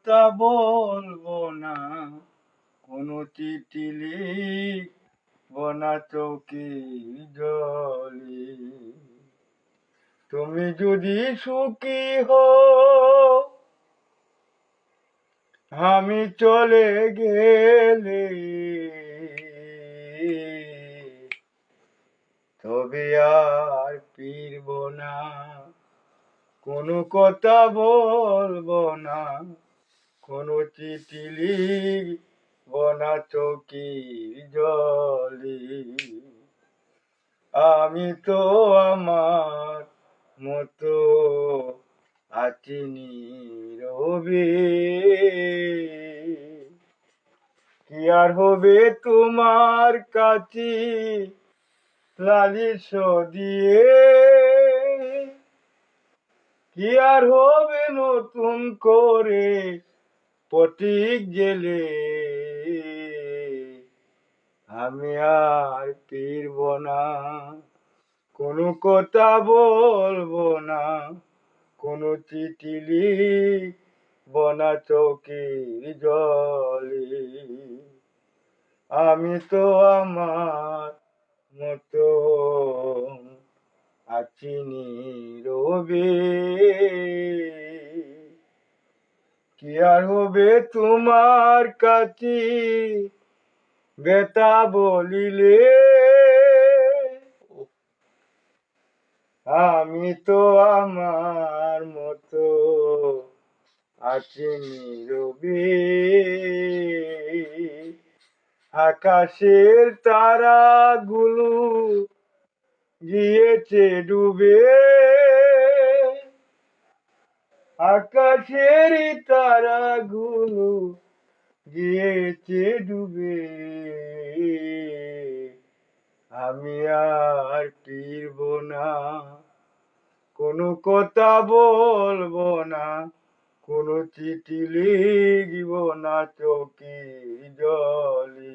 তা বলবো না, কোনো চিঠি লিখবো না চোখের জলে। তুমি যদি সুখী হও আমি চলে গেলে, তবে আর ফিরব না, কোনো কথা বলবো না, কোনো চিঠি লিখব না চোখের জলে। আমি তো আমার মতো আছি নীরবে, কি আর হবে তোমার কাছে লালিশ দিয়ে, কি আর হবে নতুন করে প্রতীক জেলে। আমি আর ফিরব না, কোনো কথা বলবো না, কোনো চিঠি লিখব না চোখের জলে। আমি তো আমার মতো আছি নীরবে, কি আর হবে তোমার কাছে বেতা বলিলে। আমি তো আমার মতো আছি নীরবে, আকাশের তারাগুলো গিয়েছে ডুবে, আকাশের তারাগুলো গিয়েছে ডুবে। আমি আর ফিরব না, কোনো কথা বলবো না, কোনো চিঠি লিখব না চোখের জলে।